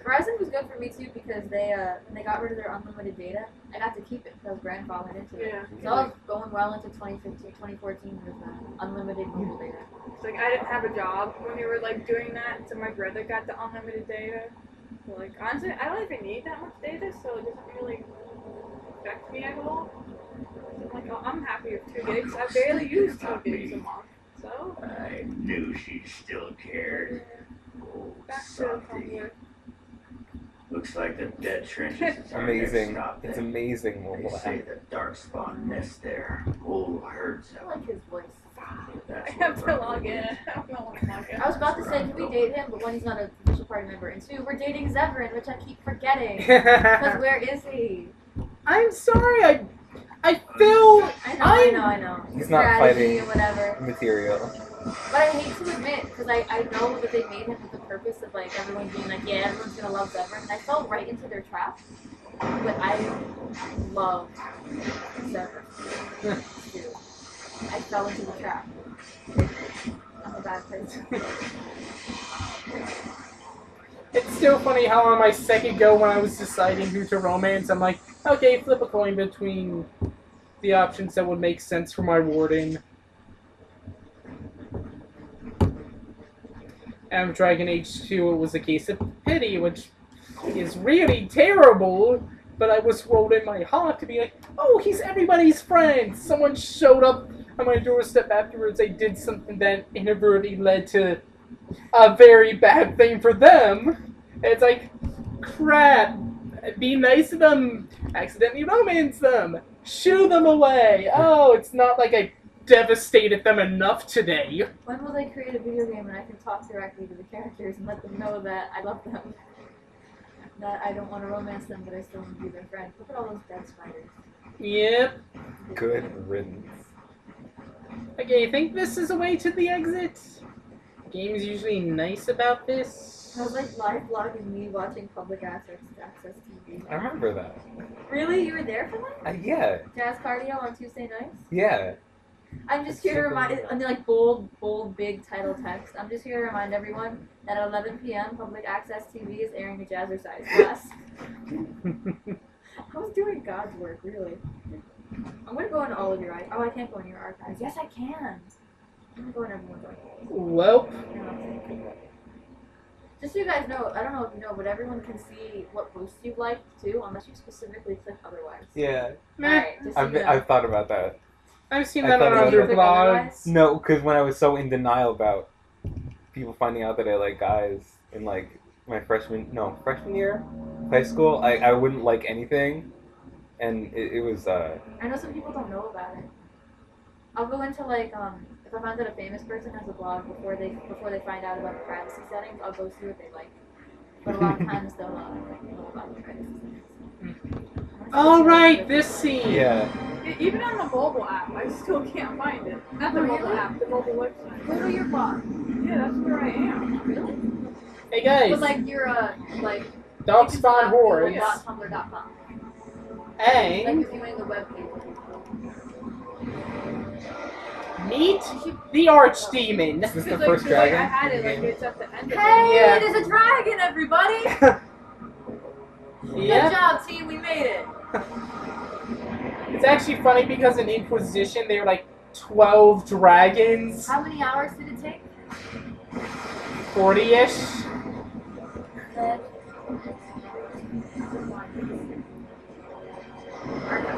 Verizon was good for me too because when they got rid of their unlimited data, I got to keep it because I was grandfathered into it. Yeah. So I was going well into 2015, 2014 with unlimited mobile data. It's like I didn't have a job when we were like doing that, so my brother got the unlimited data. So like honestly, I don't even need that much data, so it doesn't really affect me at all. So I'm like, oh, I'm happy with 2 gigs. I barely use 2 gigs a month, so. I knew she still cared. Oh, Back to softy. Tumblr. Looks like the dead trenches is our Amazing. next stop It's then. amazing They mobile say app. the darkspawn nest there. Whole herds I of like his voice. That's I have what to brought log me. in. I don't know when to log in. I was about to say, can we date him? But one, he's not an official party member, and 2, we're dating Zevran, which I keep forgetting. Because where is he? I'm sorry, I feel... I know. He's not Strategy fighting or whatever. material. But I hate to admit, because I know that they made him with the purpose of like everyone being like, yeah, everyone's gonna love Zevran, and I fell right into their trap. But I love Zevran. Dude, I fell into the trap. I'm a bad person. It's still funny how on my second go when I was deciding who to romance, I'm like, okay, flip a coin between the options that would make sense for my warden. And with Dragon Age 2, it was a case of pity, which is really terrible, but I was rolled in my heart to be like, oh, he's everybody's friend! Someone showed up on my doorstep afterwards, they did something that inadvertently led to a very bad thing for them. It's like, crap, be nice to them, accidentally romance them, shoo them away. Oh, it's not like I devastated them enough today. When will they create a video game and I can talk directly to the characters and let them know that I love them? That I don't want to romance them, but I still want to be their friend. Look at all those dead spiders. Yep. Good riddance. Okay, I think this is a way to the exit. Game's usually nice about this. I was like live vlogging me watching public access TV. I remember that. Really? You were there for that? Yeah. Jazz cardio on Tuesday nights? Yeah. I'm just here to remind, and like bold, big title text. I'm just here to remind everyone that at 11 p.m. public access TV is airing a jazzercise class. I was doing God's work, really. I'm gonna go into all of your oh, I can't go in your archives. Yes, I can. I'm gonna go in everyone's archives. Well, Just so you guys know, I don't know if you know, but everyone can see what posts you've liked too, unless you specifically click otherwise. Yeah. Alright, just so you know. I've thought about that. I've seen I that on thought other it was- blogs. No, because when I was so in denial about people finding out that I like guys in like my freshman year of high school, I wouldn't like anything, and it was I know some people don't know about it. I'll go into like if I find that a famous person has a blog before they find out about the privacy settings, I'll go see what they like. But a lot of times they'll know about the privacy settings. All right, this scene. yeah. Even on the mobile app, I still can't find it. Not the mobile Really? app, the mobile website. Go to your blog. Yeah, that's where I am. Really? Hey guys, But like your like dog spawn hordes. .tumblr.com. Like Hey, if you went to the webpage. meet the archdemon. Is this the Because, first like, I dragon? had it in the like game? it's at the end of Hey, Yeah. there's a dragon, everybody! Good Yeah, job, team. We made it. it's actually funny because in Inquisition there were like 12 dragons, How many hours did it take? 40-ish.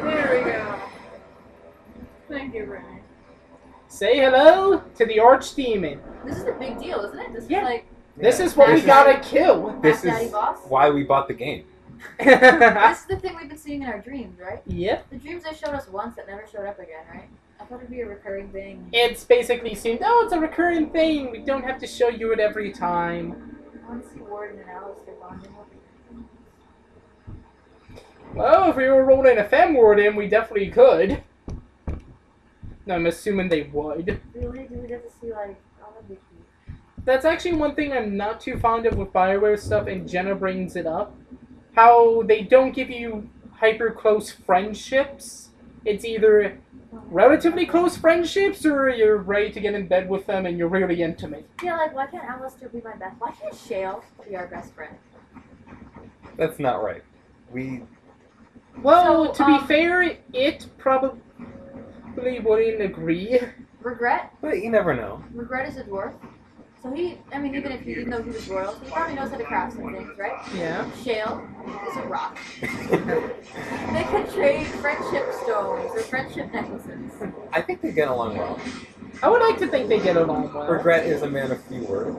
There we go. Thank you, Brittany. Say hello to the archdemon. This is a big deal, isn't it? This Yeah. is like This is what we This is- gotta kill. This Daddy is Boss. why we bought the game. This is the thing we've been seeing in our dreams, right? Yep. The dreams they showed us once that never showed up again, right? I thought it'd be a recurring thing. It's basically seemed, oh, it's a recurring thing. We don't have to show you it every time. I want to see Warden and Alistair bonding. Well, if we were rolling a fem warden, we definitely could. No, I'm assuming they would. Really? Do we get to see like all of the That's actually one thing I'm not too fond of with BioWare stuff, and Jenna brings it up. How they don't give you hyper close friendships. It's either relatively close friendships, or you're ready to get in bed with them and you're really intimate. Yeah, like why can't Alistair be my best? Why can't Shale be our best friend? That's not right. We Well, So, to be fair, it probably wouldn't agree. Regret. but you never know. Regret is a dwarf. So even though he was royalty, he probably knows how to craft some things, right? Yeah. Shale is a rock. They can trade friendship stones or friendship necklaces. I think they get along well. I would like to think they get along well. Regret is a man of few words.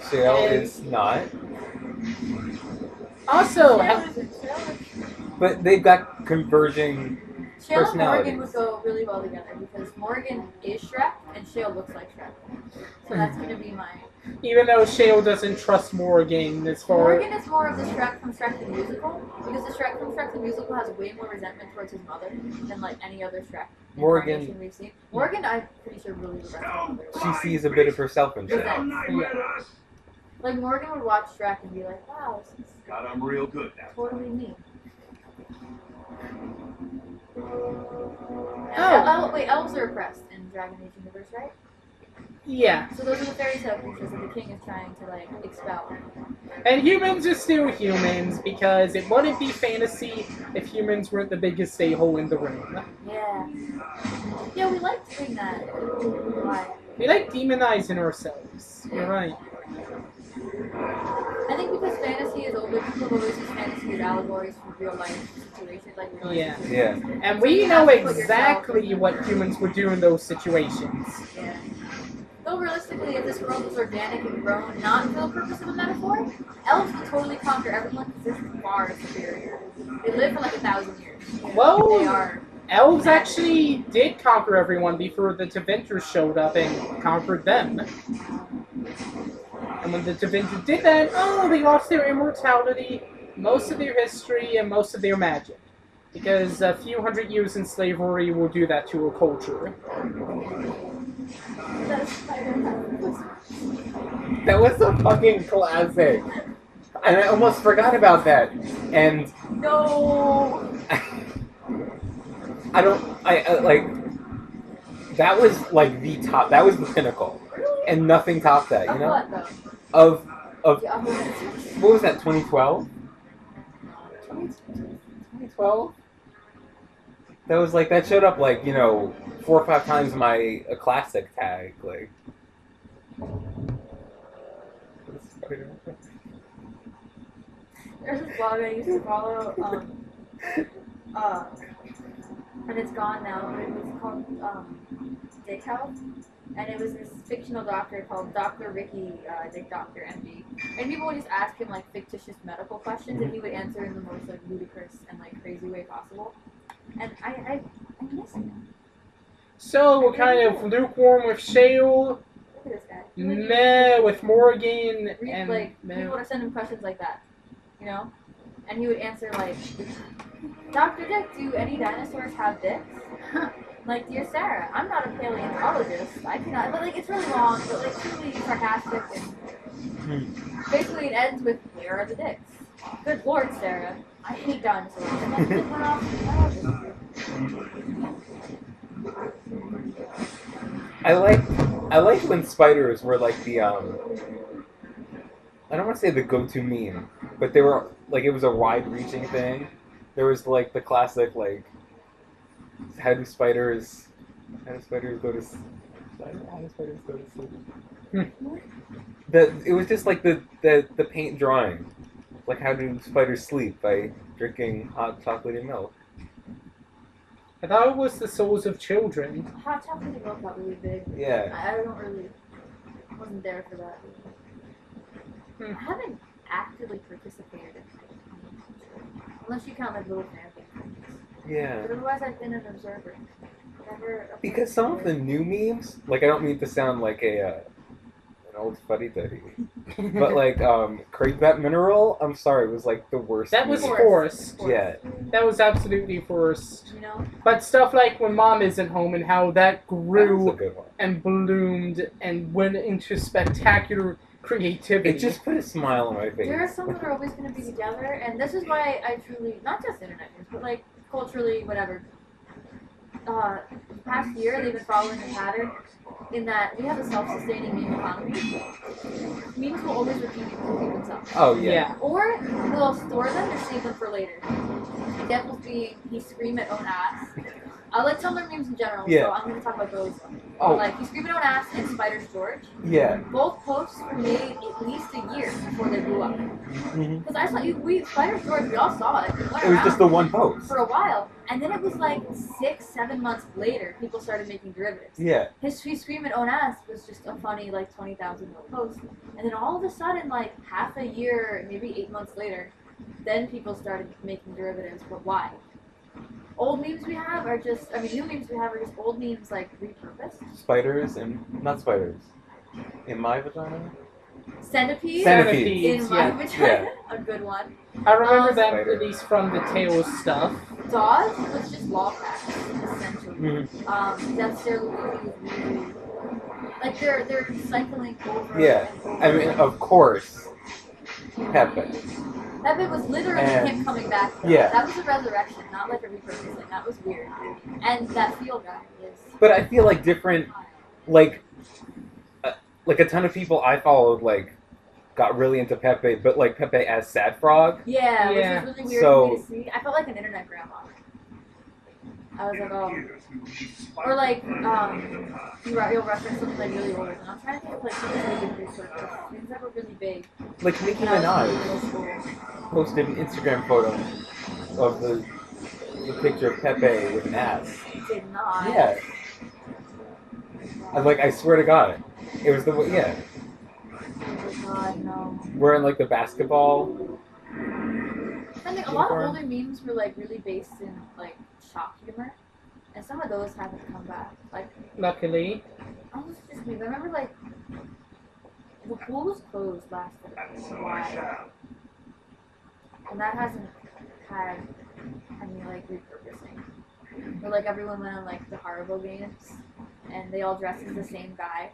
Shale And- is not. Also, Shale is But they've got converging. Shale and Personalities. Morgan would go really well together because Morgan is Shrek and Shale looks like Shrek. So that's gonna be my. even though Shale doesn't trust Morgan as far Morgan is more of the Shrek from Shrek the Musical because the Shrek from Shrek the Musical has way more resentment towards his mother than like any other Shrek Morgan- incarnation we've seen. Morgan, I'm pretty sure really regrets her mother. She sees a bit of herself in Shale. Resents. Like Morgan would watch Shrek and be like, "Wow, this is Got 'em real good now. totally me." Oh. Wait, elves are oppressed in Dragon Age universe, right? yeah. So those are the fairy tale creatures that the king is trying to like expel. And humans are still humans because it wouldn't be fantasy if humans weren't the biggest a-hole in the room. Yeah. Yeah, we like doing that. Why? We like demonizing ourselves. You're right. I think because fantasy is older, people always use fantasy as allegories for real life situations, like real life Yeah. situations. Yeah. And So we you know have to put exactly yourself- what humans would do in those situations. Yeah. Though realistically, if this world was organic and grown, not for the purpose of a metaphor, elves would totally conquer everyone because they're far superior. They live for like 1,000 years. Well, They are. Elves actually did conquer everyone before the Tevinters showed up and conquered them. And when the Tevinters did that, they lost their immortality, most of their history, and most of their magic. Because a few hundred years in slavery will do that to a culture. That was a fucking classic. And I almost forgot about that. And No! that was like the top, that was the pinnacle. Really? And nothing topped that, you Of know? what, though? Of Yeah, what was that, 2012? 2012? That was like, that showed up like, 4 or 5 times my a classic tag, like. There's this blog I used to follow, and it's gone now, but it was called Dick Health, and it was this fictional doctor called Dr. Ricky Dick Doctor MD, and people would just ask him like fictitious medical questions, and he would answer in the most like ludicrous and like crazy way possible, and I miss him. So we're kind of lukewarm with Shale, Look at this guy. meh with Morgan, and Like meh. people would send him questions like that, you know, and he would answer like, Dr. Dick, do any dinosaurs have dicks? Like, dear Sarah, I'm not a paleontologist. I cannot. But like, it's really long, but like truly sarcastic, and basically it ends with, "Where are the dicks?" Good Lord, Sarah, I hate dinosaurs. And then it went off to biology. I like when spiders were like the I don't want to say the go-to meme, but they were like, it was a wide-reaching thing. There was like the classic like, how do spiders go to sleep? It was just like the paint drawing, like how do spiders sleep, by drinking hot chocolatey milk. I thought it was the souls of children. Hot chocolate and milk got really big. Yeah. Wasn't there for that. I haven't actively participated in unless you count like little family. Yeah. But otherwise, I've been an observer. Never. Because some of the new memes, like, I don't mean to sound like an old fuddy-duddy, but like Crave That Mineral, I'm sorry, was like the worst. That was meme. forced. Yeah. That was absolutely forced. You know. But stuff like when Mom isn't home and how that That was a grew good one. and bloomed and went into spectacular creativity. It just put a smile on my face. There are some that are always going to be together, and this is why I truly, not just internet news, but like culturally, whatever. the past year they've been following a pattern in that we have a self-sustaining meme economy. Memes will always repeat themselves. Oh yeah. Yeah. Or we'll store them and save them for later. Examples being, he scream at own ass. I like Tumblr memes in general, Yeah. so I'm going to talk about those. Oh. Like, he scream at own ass and Spider's George. Yeah. Both posts were made at least a year before they blew up. Mm-hmm. Because I saw Spider's George, we all saw it. It went It was around just the one post. for a while. And then it was like 6-7 months later, people started making derivatives. Yeah. His scream at own ass was just a funny, like, 20,000 word post. And then all of a sudden, like, half a year, maybe 8 months later, then people started making derivatives. But why? Old memes we have are just, new memes we have are just old memes, like, repurposed. Spiders and not spiders. In my vagina. Centipedes. Centipedes. In my Yeah. vagina, a good one. I remember that Spider. at least from the Tails stuff. Dodge was just law packs, essentially. Mm-hmm. Death Stare Luigi is really, like, they're cycling over Yeah. and over. I mean, of course. Pepe. Pepe was literally And- him coming back. Though. Yeah. That was a resurrection, not like a repurposing. That was weird. And that field guy is. But I feel like different, like a ton of people I followed, like, got really into Pepe, but like Pepe as Sad Frog. Yeah, Yeah. which was really weird So- for me to see. I felt like an internet grandma. I was like, oh. Or like, you'll reference something like really old, and I'm trying to think of like things that we did repurpose. Things that were really big. Like Nicki when I was in Minaj middle school. posted an Instagram photo of the picture of Pepe with an ass. Did not. Yeah. I swear to God, it was yeah. Oh God, no. Wearing like the basketball. I think a lot of older memes were like really based in like shock humor, and some of those haven't come back. Like, Luckily. I was just memes. I remember like the pool was closed last while, and that hasn't had any like repurposing. Or like everyone went on like the Haribo games, and they all dressed as the same guy,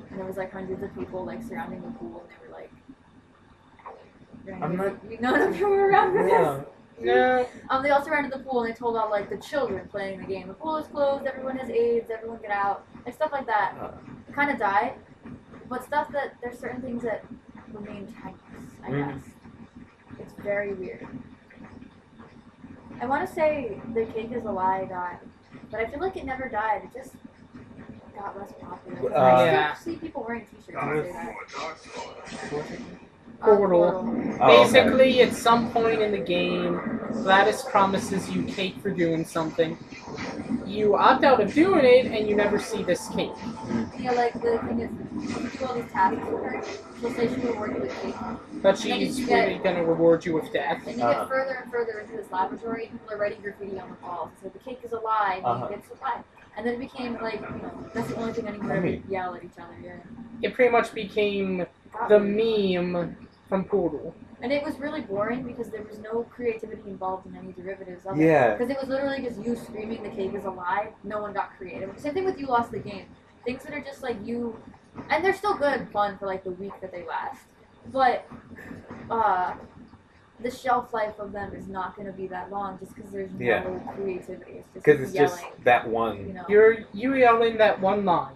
and there was like hundreds of people like surrounding the pool, and they were like. I'm not. None of you were around for Yeah. this. No. They all surrounded the pool and they told all like the children playing the game, the pool is closed, everyone has AIDS, everyone get out, like stuff like that. It kind of died, but stuff that there's certain things that remain timeless, I guess. It's very weird. I want to say the cake is a lie died, but I feel like it never died. It just got less popular. I Yeah. still see people wearing T-shirts that say that. Portal. Oh, Basically, at some point in the game, Gladys promises you cake for doing something. You opt out of doing it, and you never see this cake. Yeah, like the thing is, you do all these tasks with her. She'll say she will reward you with cake. But And then she's you really get- gonna reward you with death. And you get further and further into this laboratory, and people are writing graffiti on the walls. So the cake is a lie, and it's a lie. And then it became like, that's the only thing anyone ever yell at each other. Yeah. It pretty much became the meme from Portal. And it was really boring because there was no creativity involved in any derivatives of it. Yeah. Because it was literally just you screaming the cake is a lie. No one got creative. Same thing with You Lost the Game. Things that are just like you, and they're still good and fun for like the week that they last. But the shelf life of them is not going to be that long just because there's no creativity. It's just Because it's yelling, just that one. you know. You yelling that one line.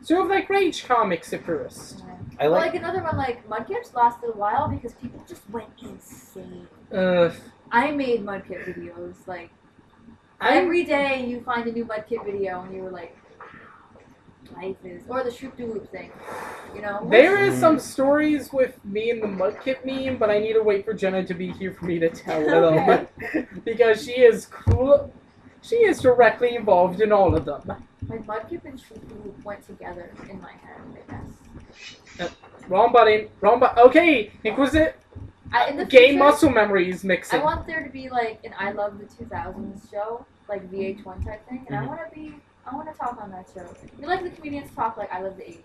Sort of like Rage Comics at first. I Well, like. like another one, like Mudkips lasted a while because people just went insane. Ugh. I made Mudkip videos. Like every day, you find a new Mudkip video, and you were like, "Life is," or the Shoop Doo Loop thing. You know. There is some stories with me and the Mudkip meme, but I need to wait for Jenna to be here for me to tell them. Because she is directly involved in all of them. Like Mudkip and Shoop Doo Loop went together in my head, I guess. Wrong button. Wrong button. Okay, Inquisitive. In the Game future, muscle memory is mixing. I want there to be like an I Love the 2000s show, like VH1 type thing, and I want to talk on that show. You like the comedians talk like I love the 80s.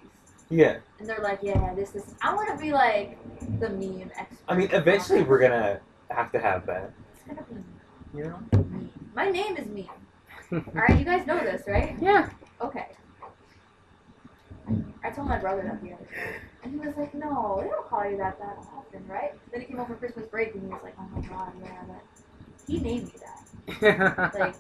Yeah. And they're like, yeah, this. I want to be like the meme expert. I mean, eventually we're gonna have to have that. It's gonna be You know. meme. My name is Meme. Alright, you guys know this, right? Yeah. Okay. I told my brother that the other day. And he was like, no, they don't call you that often, right? Then he came home for Christmas break and he was like, oh my god, yeah, but he named me that. Like,